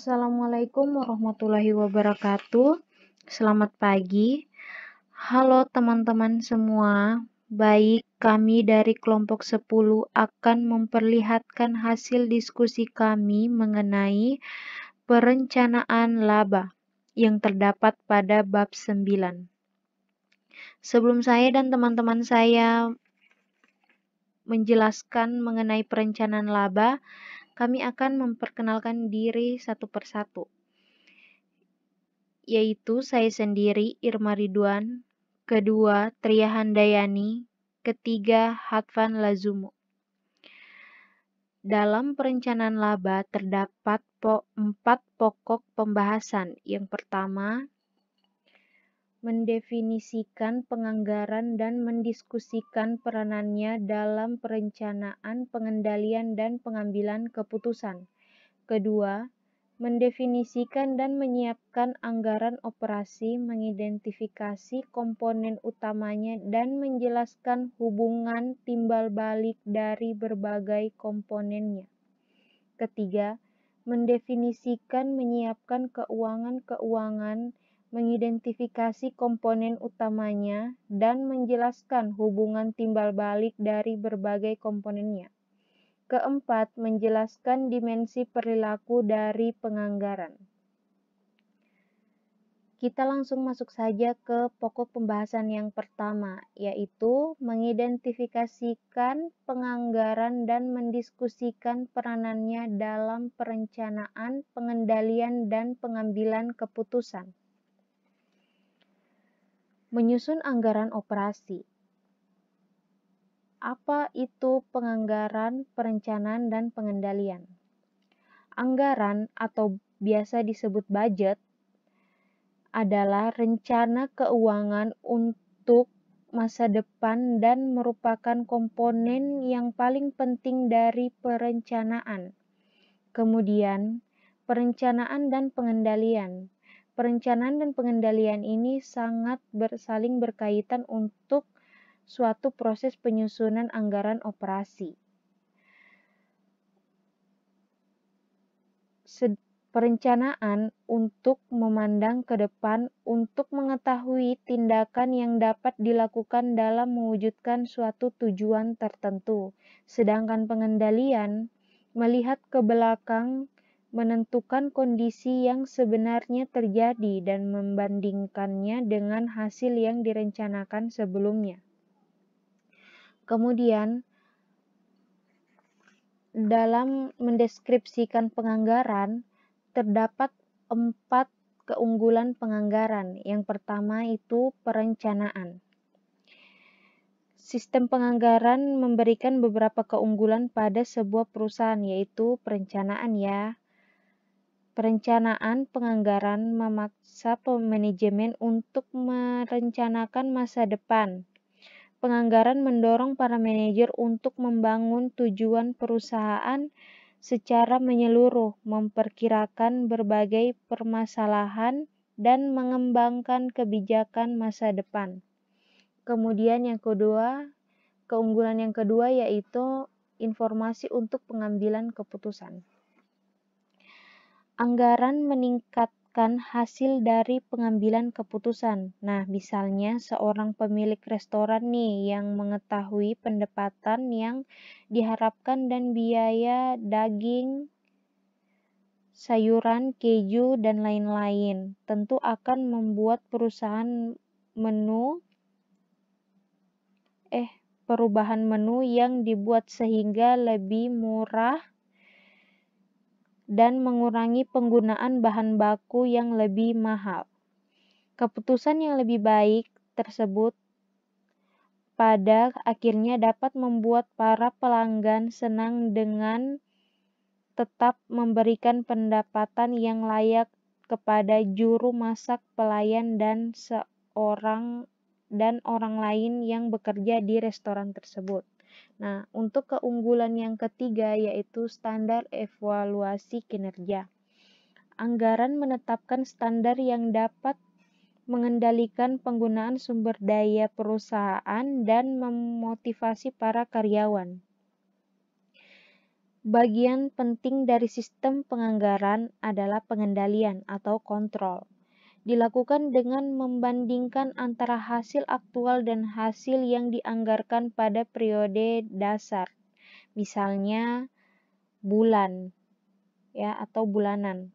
Assalamualaikum warahmatullahi wabarakatuh. Selamat pagi. Halo teman-teman semua. Baik, kami dari kelompok 10 akan memperlihatkan hasil diskusi kami mengenai perencanaan laba yang terdapat pada bab 9. Sebelum saya dan teman-teman saya menjelaskan mengenai perencanaan laba, kami akan memperkenalkan diri satu persatu, yaitu saya sendiri, Irma Ridwan, kedua, Tria Handayani, ketiga, Hatfan Lazumo. Dalam perencanaan laba terdapat 4 pokok pembahasan. Yang pertama, mendefinisikan penganggaran dan mendiskusikan peranannya dalam perencanaan, pengendalian, dan pengambilan keputusan. Kedua, mendefinisikan dan menyiapkan anggaran operasi, mengidentifikasi komponen utamanya, dan menjelaskan hubungan timbal balik dari berbagai komponennya. Ketiga, mendefinisikan, menyiapkan keuangan-keuangan, mengidentifikasi komponen utamanya, dan menjelaskan hubungan timbal balik dari berbagai komponennya. Keempat, menjelaskan dimensi perilaku dari penganggaran. Kita langsung masuk saja ke pokok pembahasan yang pertama, yaitu mengidentifikasikan penganggaran dan mendiskusikan peranannya dalam perencanaan, pengendalian, dan pengambilan keputusan. Menyusun anggaran operasi. Apa itu penganggaran, perencanaan, dan pengendalian? Anggaran atau biasa disebut budget adalah rencana keuangan untuk masa depan dan merupakan komponen yang paling penting dari perencanaan. Kemudian, perencanaan dan pengendalian. Perencanaan dan pengendalian ini sangat saling berkaitan untuk suatu proses penyusunan anggaran operasi. Perencanaan untuk memandang ke depan untuk mengetahui tindakan yang dapat dilakukan dalam mewujudkan suatu tujuan tertentu. Sedangkan pengendalian melihat ke belakang, menentukan kondisi yang sebenarnya terjadi dan membandingkannya dengan hasil yang direncanakan sebelumnya. Kemudian, dalam mendeskripsikan penganggaran, terdapat 4 keunggulan penganggaran. Yang pertama itu perencanaan. Sistem penganggaran memberikan beberapa keunggulan pada sebuah perusahaan, yaitu perencanaan ya. Perencanaan penganggaran memaksa manajemen untuk merencanakan masa depan. Penganggaran mendorong para manajer untuk membangun tujuan perusahaan secara menyeluruh, memperkirakan berbagai permasalahan, dan mengembangkan kebijakan masa depan. Kemudian keunggulan yang kedua yaitu informasi untuk pengambilan keputusan. Anggaran meningkatkan hasil dari pengambilan keputusan. Nah, misalnya seorang pemilik restoran nih yang mengetahui pendapatan yang diharapkan dan biaya daging, sayuran, keju, dan lain-lain, tentu akan membuat perubahan menu yang dibuat sehingga lebih murah dan mengurangi penggunaan bahan baku yang lebih mahal. Keputusan yang lebih baik tersebut pada akhirnya dapat membuat para pelanggan senang dengan tetap memberikan pendapatan yang layak kepada juru masak, pelayan, dan orang lain yang bekerja di restoran tersebut. Nah, untuk keunggulan yang ketiga yaitu standar evaluasi kinerja. Anggaran menetapkan standar yang dapat mengendalikan penggunaan sumber daya perusahaan dan memotivasi para karyawan. Bagian penting dari sistem penganggaran adalah pengendalian atau kontrol. Dilakukan dengan membandingkan antara hasil aktual dan hasil yang dianggarkan pada periode dasar. Misalnya bulan ya atau bulanan.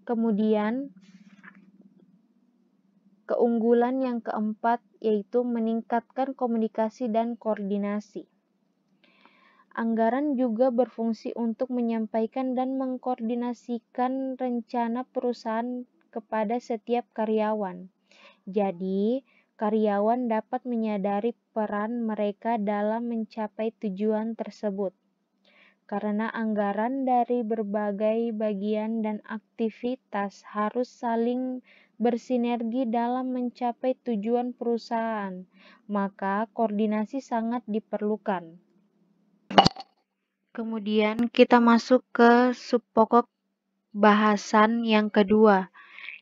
Kemudian keunggulan yang keempat yaitu meningkatkan komunikasi dan koordinasi. Anggaran juga berfungsi untuk menyampaikan dan mengkoordinasikan rencana perusahaan kepada setiap karyawan. Jadi, karyawan dapat menyadari peran mereka dalam mencapai tujuan tersebut. Karena anggaran dari berbagai bagian dan aktivitas harus saling bersinergi dalam mencapai tujuan perusahaan, maka koordinasi sangat diperlukan. Kemudian kita masuk ke subpokok bahasan yang kedua,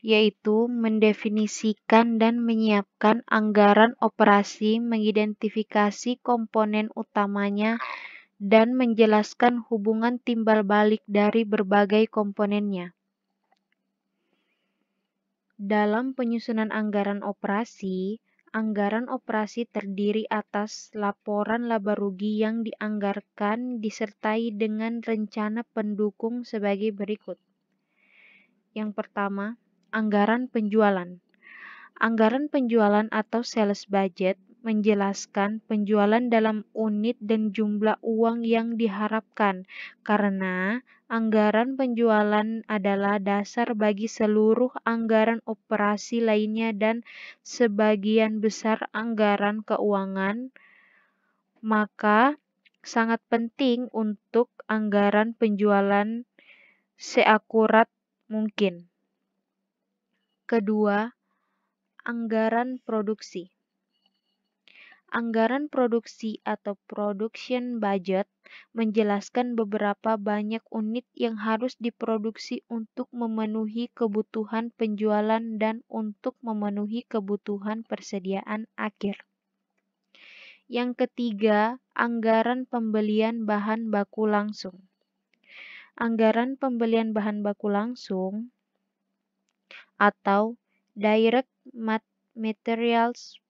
yaitu mendefinisikan dan menyiapkan anggaran operasi, mengidentifikasi komponen utamanya, dan menjelaskan hubungan timbal balik dari berbagai komponennya. Dalam penyusunan anggaran operasi terdiri atas laporan laba rugi yang dianggarkan disertai dengan rencana pendukung sebagai berikut. Yang pertama, anggaran penjualan. Anggaran penjualan atau sales budget menjelaskan penjualan dalam unit dan jumlah uang yang diharapkan, karena anggaran penjualan adalah dasar bagi seluruh anggaran operasi lainnya dan sebagian besar anggaran keuangan, maka sangat penting untuk anggaran penjualan seakurat mungkin. Kedua, anggaran produksi. Anggaran produksi atau production budget menjelaskan beberapa banyak unit yang harus diproduksi untuk memenuhi kebutuhan penjualan dan untuk memenuhi kebutuhan persediaan akhir. Yang ketiga, anggaran pembelian bahan baku langsung. Anggaran pembelian bahan baku langsung atau direct materials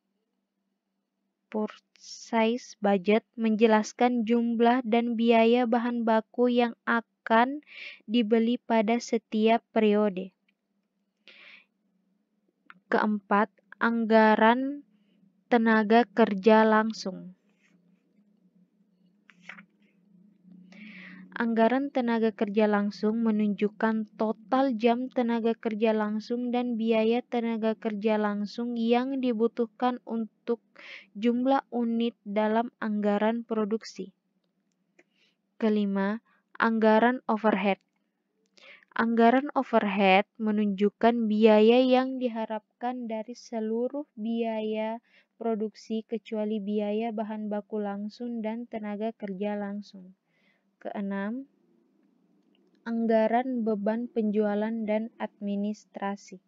purchase budget menjelaskan jumlah dan biaya bahan baku yang akan dibeli pada setiap periode. Keempat, anggaran tenaga kerja langsung. Anggaran tenaga kerja langsung menunjukkan total jam tenaga kerja langsung dan biaya tenaga kerja langsung yang dibutuhkan untuk jumlah unit dalam anggaran produksi. Kelima, anggaran overhead. Anggaran overhead menunjukkan biaya yang diharapkan dari seluruh biaya produksi kecuali biaya bahan baku langsung dan tenaga kerja langsung. Keenam, anggaran beban penjualan dan administrasi.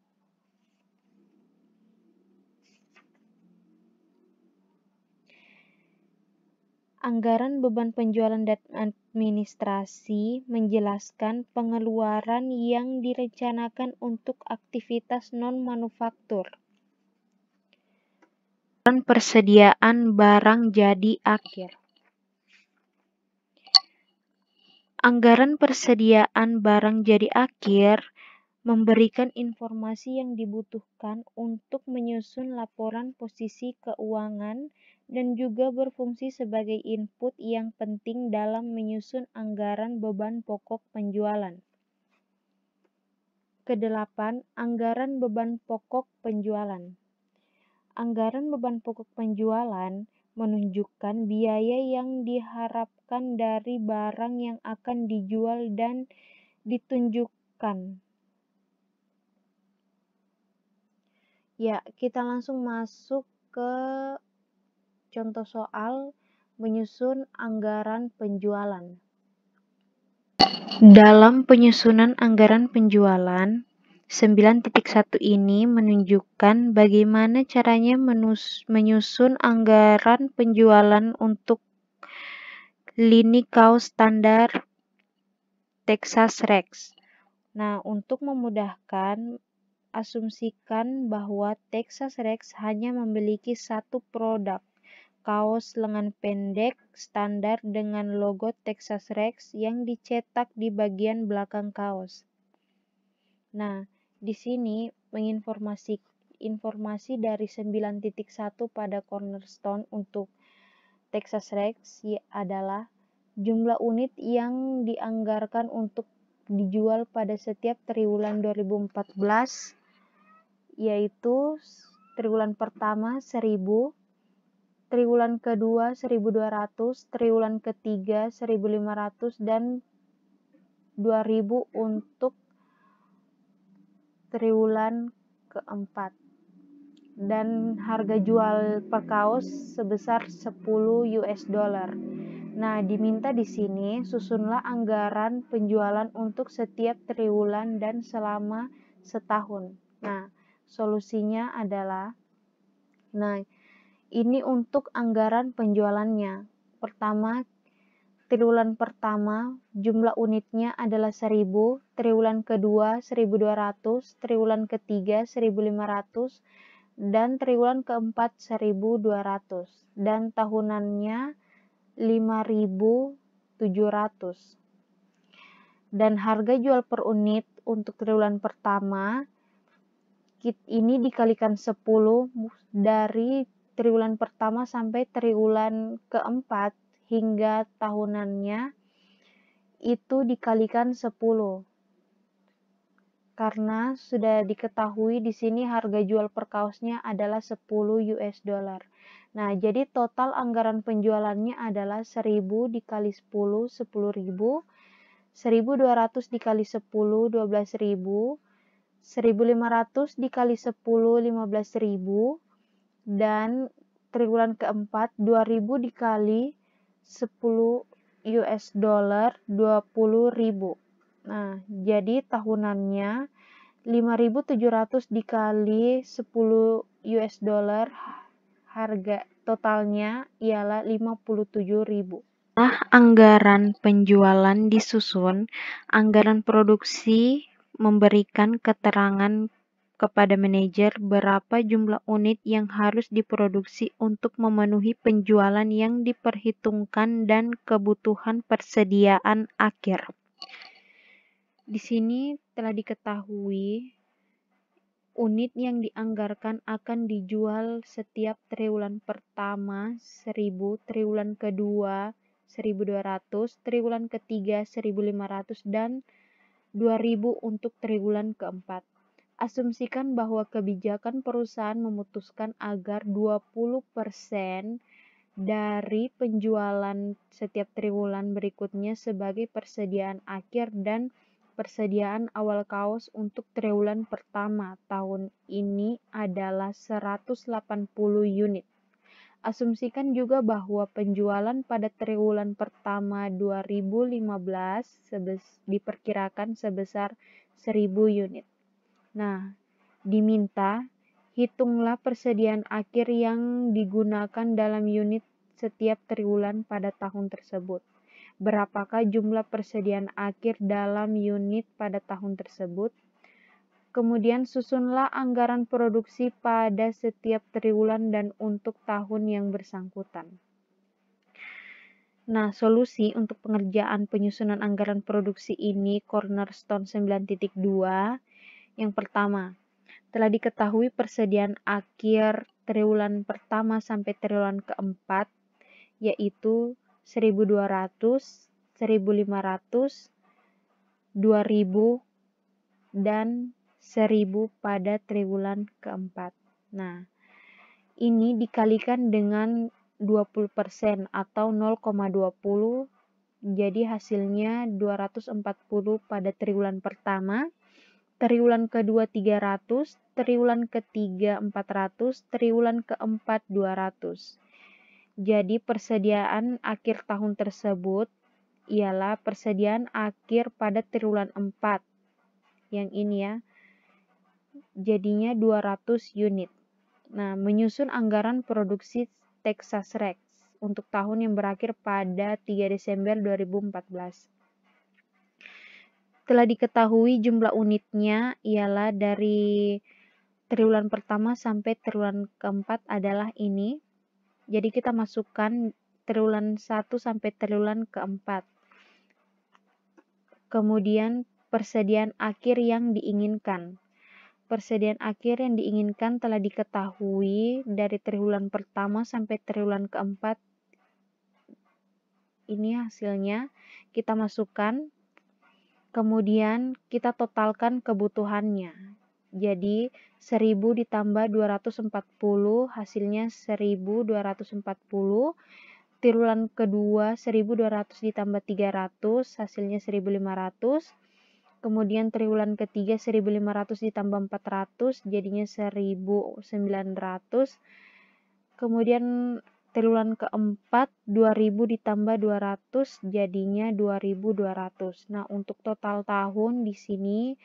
Anggaran beban penjualan dan administrasi menjelaskan pengeluaran yang direncanakan untuk aktivitas non-manufaktur. Persediaan barang jadi akhir. Anggaran persediaan barang jadi akhir memberikan informasi yang dibutuhkan untuk menyusun laporan posisi keuangan dan juga berfungsi sebagai input yang penting dalam menyusun anggaran beban pokok penjualan. Kedelapan, anggaran beban pokok penjualan. Anggaran beban pokok penjualan menunjukkan biaya yang diharapkan dari barang yang akan dijual dan ditunjukkan. Ya, kita langsung masuk ke contoh soal menyusun anggaran penjualan. Dalam penyusunan anggaran penjualan, 9.1 ini menunjukkan bagaimana caranya menyusun anggaran penjualan untuk lini kaos standar Texas Rex. Nah, untuk memudahkan, asumsikan bahwa Texas Rex hanya memiliki satu produk kaos lengan pendek standar dengan logo Texas Rex yang dicetak di bagian belakang kaos. Nah, di sini informasi dari 9.1 pada cornerstone untuk Texas Rex adalah jumlah unit yang dianggarkan untuk dijual pada setiap triwulan 2014, yaitu triwulan pertama 1.000, triwulan kedua 1.200, triwulan ketiga 1.500, dan 2.000 untuk triwulan keempat. Dan harga jual per kaos sebesar $10. Nah, diminta di sini susunlah anggaran penjualan untuk setiap triwulan dan selama setahun. Nah, solusinya adalah, ini untuk anggaran penjualannya. Pertama, triwulan pertama jumlah unitnya adalah 1.000, triwulan kedua 1.200, triwulan ketiga 1.500, dan triwulan keempat 1.200, dan tahunannya 5.700. Dan harga jual per unit untuk triwulan pertama ini dikalikan 10 dari triwulan pertama sampai triwulan keempat hingga tahunannya itu dikalikan 10. Karena sudah diketahui di sini harga jual per kaosnya adalah $10. Nah, jadi total anggaran penjualannya adalah 1.000 dikali 10, 10.000, 1.200 dikali 10, 12.000, 1.500 dikali 10, 15.000, dan triwulan keempat 2.000 dikali 10 US dollar 20.000. Nah, jadi tahunannya 5.700 dikali 10 US dollar, harga totalnya ialah 57.000. Nah, anggaran penjualan disusun, anggaran produksi memberikan keterangan kepada manajer berapa jumlah unit yang harus diproduksi untuk memenuhi penjualan yang diperhitungkan dan kebutuhan persediaan akhir. Di sini telah diketahui unit yang dianggarkan akan dijual setiap triwulan pertama 1.000, triwulan kedua 1.200, triwulan ketiga 1.500, dan 2.000 untuk triwulan keempat. Asumsikan bahwa kebijakan perusahaan memutuskan agar 20% dari penjualan setiap triwulan berikutnya sebagai persediaan akhir dan persediaan awal kaos untuk triwulan pertama tahun ini adalah 180 unit. Asumsikan juga bahwa penjualan pada triwulan pertama 2015 diperkirakan sebesar 1.000 unit. Nah, diminta hitunglah persediaan akhir yang digunakan dalam unit setiap triwulan pada tahun tersebut. Berapakah jumlah persediaan akhir dalam unit pada tahun tersebut? Kemudian susunlah anggaran produksi pada setiap triwulan dan untuk tahun yang bersangkutan. Nah, solusi untuk pengerjaan penyusunan anggaran produksi ini cornerstone 9.2. Yang pertama, telah diketahui persediaan akhir triwulan pertama sampai triwulan keempat, yaitu 1.200, 1.500, 2.000, dan 1.000 pada triwulan keempat. Nah, ini dikalikan dengan 20% atau 0,20, jadi hasilnya 240 pada triwulan pertama, triwulan kedua 300, triwulan ketiga 400, triwulan keempat 200. Jadi persediaan akhir tahun tersebut ialah persediaan akhir pada triwulan 4. Yang ini ya. Jadinya 200 unit. Nah, menyusun anggaran produksi Texas Rex. untuk tahun yang berakhir pada 3 Desember 2014. Telah diketahui jumlah unitnya ialah dari triwulan pertama sampai triwulan keempat adalah ini. Jadi kita masukkan triwulan 1 sampai triwulan keempat. Kemudian persediaan akhir yang diinginkan. Persediaan akhir yang diinginkan telah diketahui dari triwulan pertama sampai triwulan keempat. Ini hasilnya kita masukkan. Kemudian kita totalkan kebutuhannya. Jadi 1000 ditambah 240 hasilnya 1240. Triwulan kedua 1200 ditambah 300 hasilnya 1500. Kemudian triwulan ketiga 1500 ditambah 400 jadinya 1900. Kemudian triwulan keempat 2000 ditambah 200 jadinya 2200. Nah, untuk total tahun di sini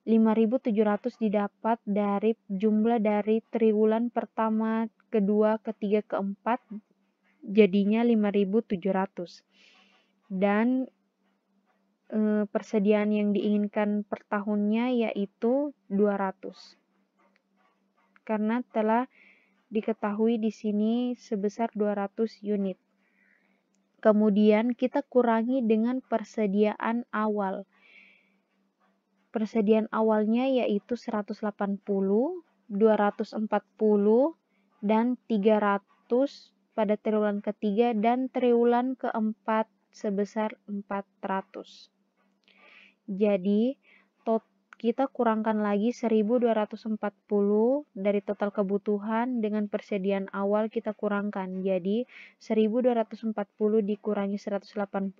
5700 didapat dari jumlah dari triwulan pertama, kedua, ketiga, keempat jadinya 5700. Dan persediaan yang diinginkan per tahunnya yaitu 200. Karena telah diketahui di sini sebesar 200 unit. Kemudian kita kurangi dengan persediaan awal. Persediaan awalnya yaitu 180, 240, dan 300 pada triwulan ketiga dan triwulan keempat sebesar 400. Jadi kita kurangkan lagi 1240 dari total kebutuhan dengan persediaan awal kita kurangkan. Jadi 1240 dikurangi 180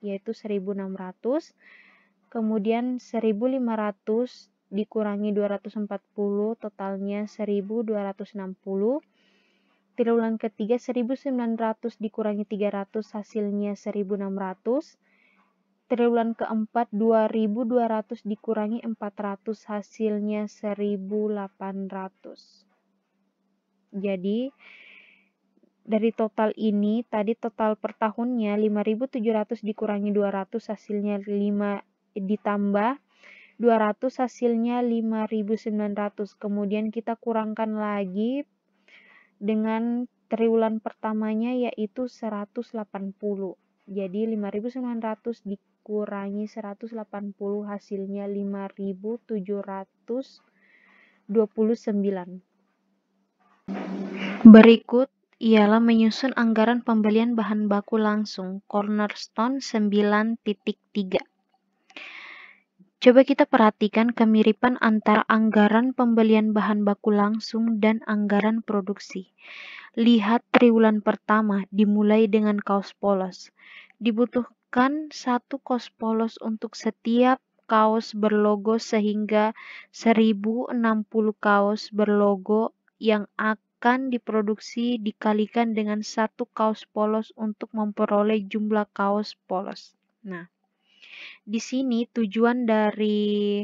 yaitu 1600. Kemudian 1500 dikurangi 240 totalnya 1260. Triwulan ketiga 1900 dikurangi 300 hasilnya 1600. Triwulan keempat 2200 dikurangi 400 hasilnya 1800. Jadi dari total ini tadi total per tahunnya 5700 dikurangi 200 hasilnya 5 ditambah 200 hasilnya 5900. Kemudian kita kurangkan lagi dengan triwulan pertamanya yaitu 180. Jadi 5900 dikurangi 180 hasilnya 5729. Berikut ialah menyusun anggaran pembelian bahan baku langsung cornerstone 9.3. Coba kita perhatikan kemiripan antara anggaran pembelian bahan baku langsung dan anggaran produksi. Lihat triwulan pertama dimulai dengan kaos polos. Dibutuhkan 1 kaos polos untuk setiap kaos berlogo sehingga 1060 kaos berlogo yang akan diproduksi dikalikan dengan 1 kaos polos untuk memperoleh jumlah kaos polos. Nah, di sini tujuan dari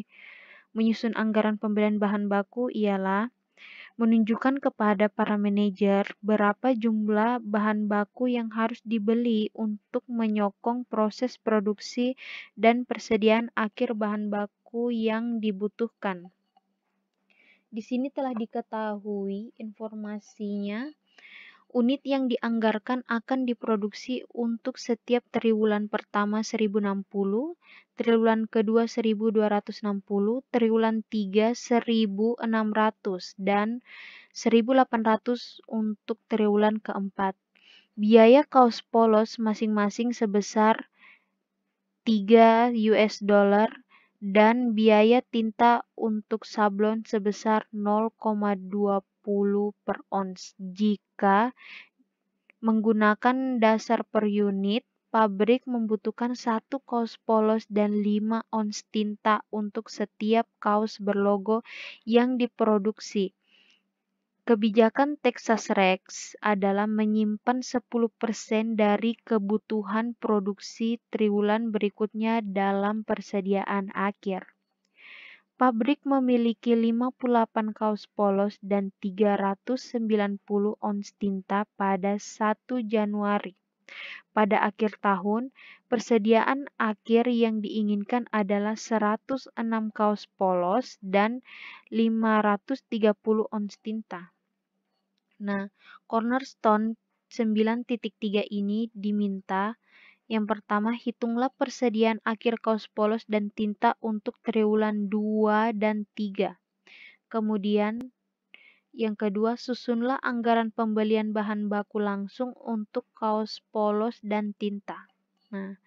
menyusun anggaran pembelian bahan baku ialah menunjukkan kepada para manajer berapa jumlah bahan baku yang harus dibeli untuk menyokong proses produksi dan persediaan akhir bahan baku yang dibutuhkan. Di sini telah diketahui informasinya. Unit yang dianggarkan akan diproduksi untuk setiap triwulan pertama 1060, triwulan kedua 1260, triwulan 3 1600, dan 1800 untuk triwulan keempat. Biaya kaos polos masing-masing sebesar $3 dan biaya tinta untuk sablon sebesar 0,20 per ons. Jika menggunakan dasar per unit, pabrik membutuhkan 1 kaos polos dan 5 ons tinta untuk setiap kaos berlogo yang diproduksi. Kebijakan Texas Rex adalah menyimpan 10% dari kebutuhan produksi triwulan berikutnya dalam persediaan akhir. Pabrik memiliki 58 kaos polos dan 390 ons tinta pada 1 Januari. Pada akhir tahun, persediaan akhir yang diinginkan adalah 106 kaos polos dan 530 ons tinta. Nah, cornerstone 9.3 ini diminta. Yang pertama, hitunglah persediaan akhir kaos polos dan tinta untuk triwulan 2 dan 3. Kemudian, yang kedua, susunlah anggaran pembelian bahan baku langsung untuk kaos polos dan tinta. Nah,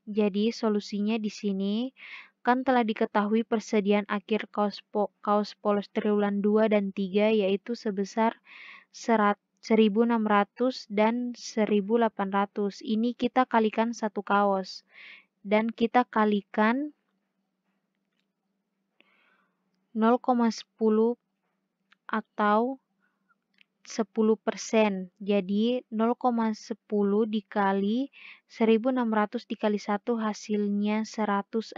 jadi solusinya di sini kan telah diketahui persediaan akhir kaos polos triwulan 2 dan 3 yaitu sebesar 1.600 dan 1.800. Ini kita kalikan satu kaos dan kita kalikan 0,10 atau 10%. Jadi 0,10 dikali 1.600 dikali 1 hasilnya 160.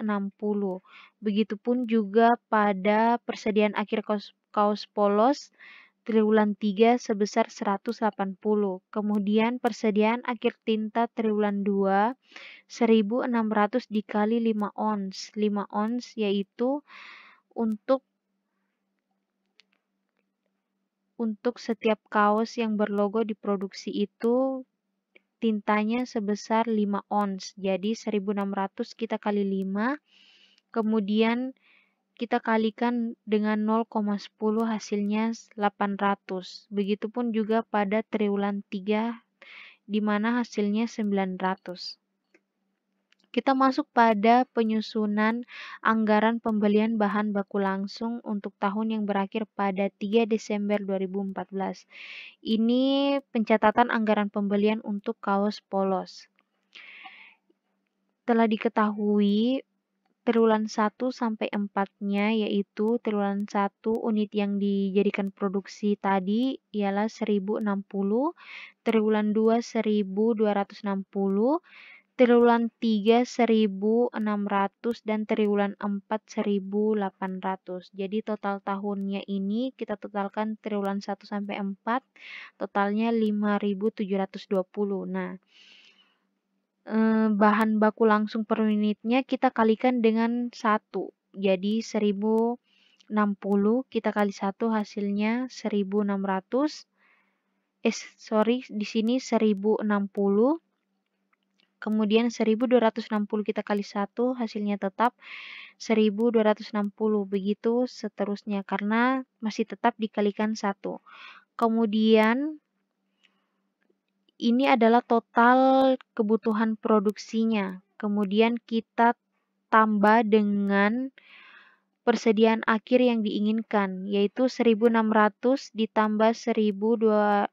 Begitupun juga pada persediaan akhir kaos polos triwulan 3 sebesar 180. Kemudian persediaan akhir tinta triwulan 2 1.600 dikali 5 ons. 5 ons yaitu untuk setiap kaos yang berlogo diproduksi itu tintanya sebesar 5 ons. Jadi 1.600 kita kali 5. Kemudian kita kalikan dengan 0,10 hasilnya 800. Begitupun juga pada triwulan 3 di mana hasilnya 900. Kita masuk pada penyusunan anggaran pembelian bahan baku langsung untuk tahun yang berakhir pada 3 Desember 2014. Ini pencatatan anggaran pembelian untuk kaos polos. Telah diketahui triwulan 1 sampai 4-nya yaitu triwulan 1 unit yang dijadikan produksi tadi ialah 1060, triwulan 2 1260, triwulan 3 1600 dan triwulan 4 1800. Jadi total tahunnya ini kita totalkan triwulan 1 sampai 4 totalnya 5.720. Nah, bahan baku langsung per unitnya kita kalikan dengan 1. Jadi 1060 kita kali 1 hasilnya 1600. Di sini 1060. Kemudian 1260 kita kali 1 hasilnya tetap 1260. Begitu seterusnya karena masih tetap dikalikan 1. Kemudian ini adalah total kebutuhan produksinya. Kemudian kita tambah dengan persediaan akhir yang diinginkan, yaitu 1.600 ditambah 126.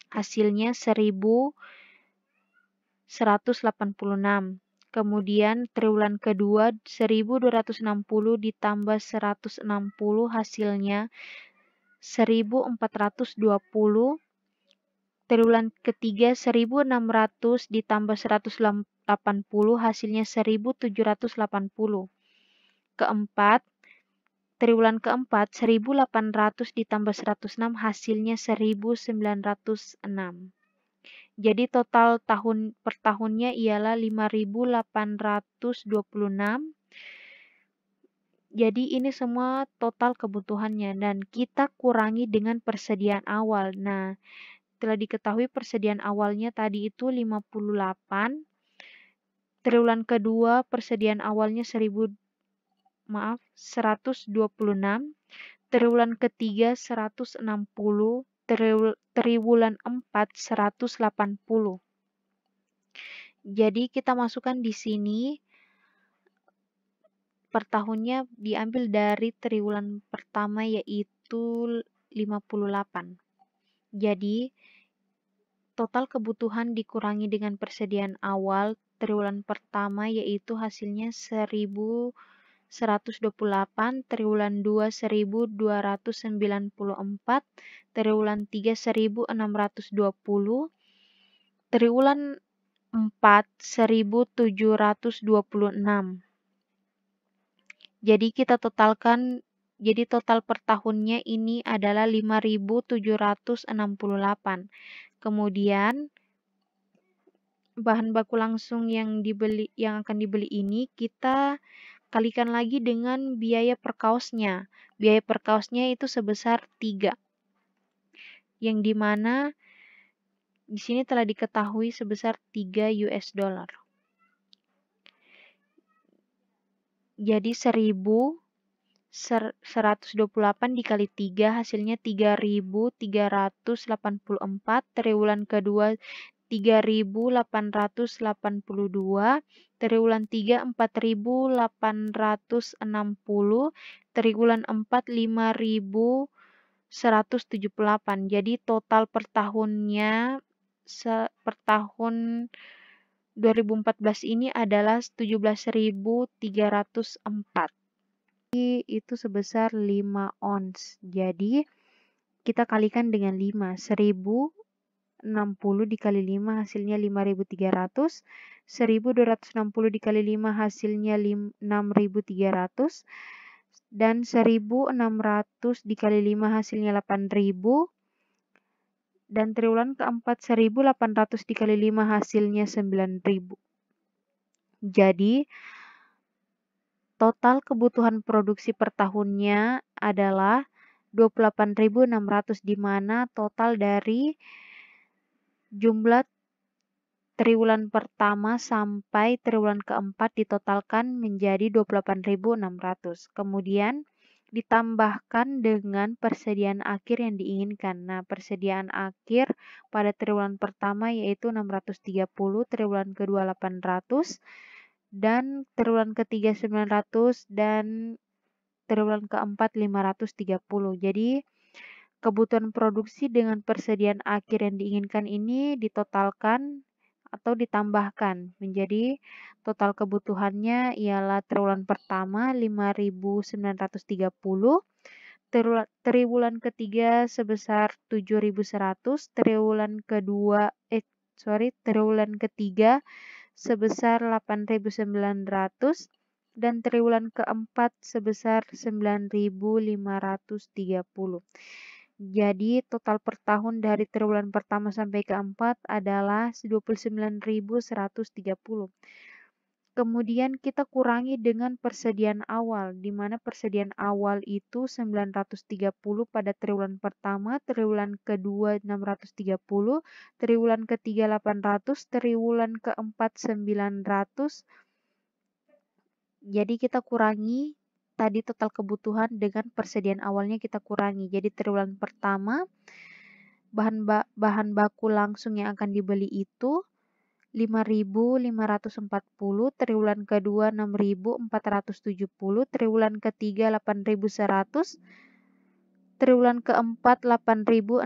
Hasilnya 1.186. Kemudian triwulan kedua 1.260 ditambah 160 hasilnya 1.420. Triwulan ketiga 1.600 ditambah 180 hasilnya 1.780. Triwulan keempat 1.800 ditambah 106 hasilnya 1.906. Jadi total per tahunnya ialah 5.826. Jadi ini semua total kebutuhannya dan kita kurangi dengan persediaan awal. Nah, telah diketahui persediaan awalnya tadi itu 58. Triwulan kedua persediaan awalnya 126. Triwulan ketiga 160. Triwulan 4 180. Jadi kita masukkan di sini per tahunnya diambil dari triwulan pertama yaitu 58. Jadi total kebutuhan dikurangi dengan persediaan awal triwulan pertama yaitu hasilnya 1.128, triwulan 2 1.294, triwulan 3 1.620, triwulan 4 1.726. Jadi kita totalkan, jadi total per tahunnya ini adalah 5.768. Kemudian bahan baku langsung yang akan dibeli ini kita kalikan lagi dengan biaya per kaosnya. Biaya per kaosnya itu sebesar 3. Yang dimana di sini telah diketahui sebesar 3 US dollar. Jadi 1.128 dikali 3 hasilnya 3.384. Triwulan kedua 3.882. Triwulan 3 4.860. Triwulan 4 5.178. Jadi total per tahunnya per tahun 2014 ini adalah 17.304. Itu sebesar 5 ons. Jadi kita kalikan dengan 5. 1060 dikali 5 hasilnya 5.300. 1.260 dikali 5 hasilnya 6.300. Dan 1.600 dikali 5 hasilnya 8.000. Dan triwulan keempat 1.800 dikali 5 hasilnya 9.000. Jadi total kebutuhan produksi per tahunnya adalah 28.600, di mana total dari jumlah triwulan pertama sampai triwulan keempat ditotalkan menjadi 28.600. Kemudian ditambahkan dengan persediaan akhir yang diinginkan. Nah, persediaan akhir pada triwulan pertama yaitu 630, triwulan kedua 800, dan triwulan ketiga 900, dan triwulan keempat 530. Jadi kebutuhan produksi dengan persediaan akhir yang diinginkan ini ditotalkan atau ditambahkan menjadi total kebutuhannya ialah triwulan pertama 5.930, triwulan ketiga sebesar 7.100, triwulan ketiga sebesar 8.900, dan triwulan keempat sebesar 9.530. Jadi total per tahun dari triwulan pertama sampai keempat adalah 29.130. Kemudian kita kurangi dengan persediaan awal, di mana persediaan awal itu 930 pada triwulan pertama, triwulan kedua 630, triwulan ketiga 800, triwulan keempat 900. Jadi kita kurangi tadi total kebutuhan dengan persediaan awalnya kita kurangi. Jadi triwulan pertama bahan baku langsung yang akan dibeli itu 5.540, triwulan kedua 6.470, triwulan ketiga 8.100, triwulan keempat 8.630.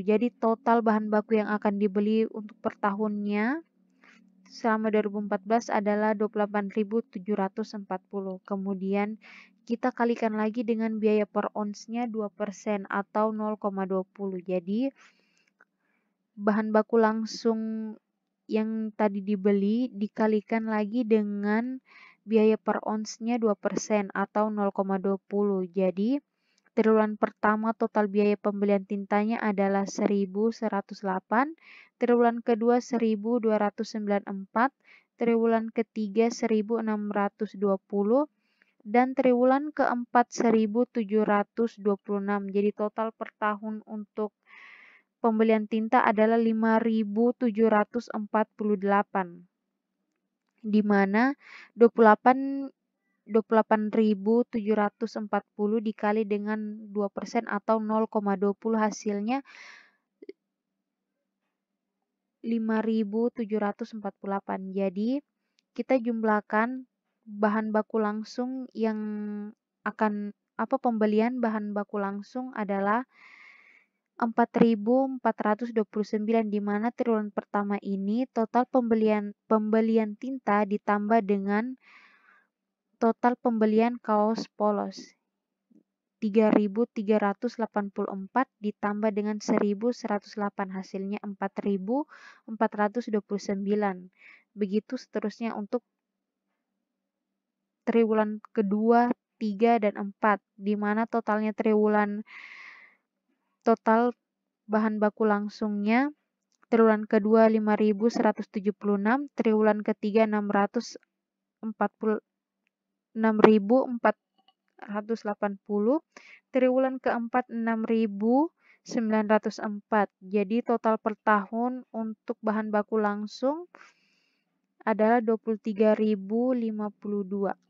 Jadi total bahan baku yang akan dibeli untuk per tahunnya selama 2014 adalah 28.740. Kemudian kita kalikan lagi dengan biaya per onsnya 2% atau 0,20. Jadi bahan baku langsung yang tadi dibeli dikalikan lagi dengan biaya per onsnya 2% atau 0,20. Jadi triwulan pertama total biaya pembelian tintanya adalah 1.108, triwulan kedua 1.294, triwulan ketiga 1.620, dan triwulan keempat 1.726. Jadi total per tahun untuk pembelian tinta adalah 5.748, di mana 28.740 dikali dengan 2% atau 0,20 hasilnya 5.748. Jadi kita jumlahkan bahan baku langsung yang akan pembelian bahan baku langsung adalah 4.429, di mana triwulan pertama ini total pembelian tinta ditambah dengan total pembelian kaos polos 3.384 ditambah dengan 1.108 hasilnya 4.429. Begitu seterusnya untuk triwulan kedua, 3, dan 4, di mana totalnya total bahan baku langsungnya triwulan kedua 5.176, triwulan ketiga 646.480, triwulan keempat 6.904. Jadi total per tahun untuk bahan baku langsung adalah 23.052.